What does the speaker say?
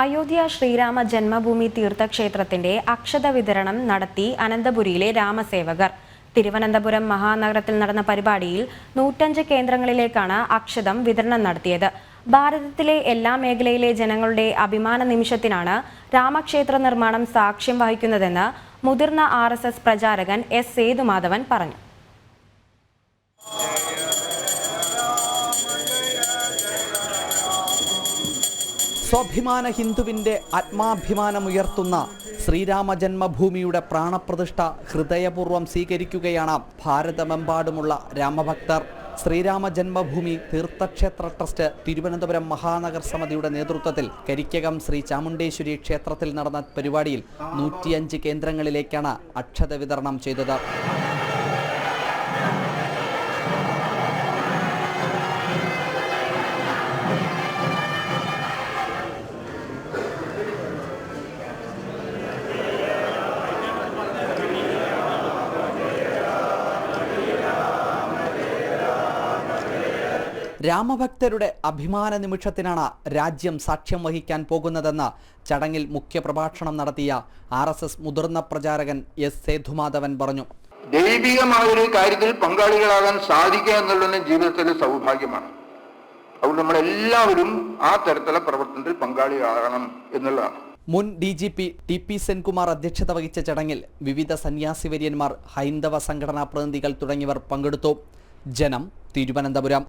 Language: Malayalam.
അയോധ്യ ശ്രീരാമ ജന്മഭൂമി തീർത്ഥക്ഷേത്രത്തിന്റെ അക്ഷത വിതരണം നടത്തി അനന്തപുരിയിലെ രാമസേവകർ. തിരുവനന്തപുരം മഹാനഗരത്തിൽ നടന്ന പരിപാടിയിൽ 105 കേന്ദ്രങ്ങളിലേക്കാണ് അക്ഷതം വിതരണം നടത്തിയത്. ഭാരതത്തിലെ എല്ലാ മേഖലയിലെ ജനങ്ങളുടെ അഭിമാന നിമിഷത്തിനാണ് രാമക്ഷേത്ര നിർമ്മാണം സാക്ഷ്യം വഹിക്കുന്നതെന്ന് മുതിർന്ന RSS പ്രചാരകൻ S. സേതുമാധവൻ പറഞ്ഞു. സ്വാഭിമാന ഹിന്ദുവിൻ്റെ ആത്മാഭിമാനമുയർത്തുന്ന ശ്രീരാമ ജന്മഭൂമിയുടെ പ്രാണപ്രതിഷ്ഠ ഹൃദയപൂർവ്വം സ്വീകരിക്കുകയാണ് ഭാരതമെമ്പാടുമുള്ള രാമഭക്തർ. ശ്രീരാമ ജന്മഭൂമി തീർത്ഥക്ഷേത്ര ട്രസ്റ്റ് തിരുവനന്തപുരം മഹാനഗർ സമിതിയുടെ നേതൃത്വത്തിൽ കരിക്കകം ശ്രീ ചാമുണ്ടേശ്വരി ക്ഷേത്രത്തിൽ നടന്ന പരിപാടിയിൽ 105 കേന്ദ്രങ്ങളിലേക്കാണ് അക്ഷത വിതരണം ചെയ്തത്. രാമഭക്തരുടെ അഭിമാന നിമിഷത്തിനാണ് രാജ്യം സാക്ഷ്യം വഹിക്കാൻ പോകുന്നതെന്ന് ചടങ്ങിൽ മുഖ്യപ്രഭാഷണം നടത്തിയ RSS മുതിർന്ന പ്രചാരകൻ S. സേതുമാധവൻ പറഞ്ഞു. ദൈവികമായൊരു കാര്യത്തിൽ പങ്കാളികളാകാൻ സാധിക്കുക എന്നുള്ളത് ജീവിതത്തിലെ സൗഭാഗ്യമാണ്. അതുകൊണ്ട് നമ്മളെല്ലാവരും ആ തരത്തിലുള്ള പ്രവർത്തനത്തിൽ പങ്കാളികളാകണം എന്നുള്ളതാണ്. മുൻ DGP TP സെൻകുമാർ അധ്യക്ഷത വഹിച്ച ചടങ്ങിൽ വിവിധ സന്യാസിവര്യന്മാർ, ഹൈന്ദവ സംഘടനാ പ്രതിനിധികൾ തുടങ്ങിയവർ പങ്കെടുത്തു. ജനം, തിരുവനന്തപുരം.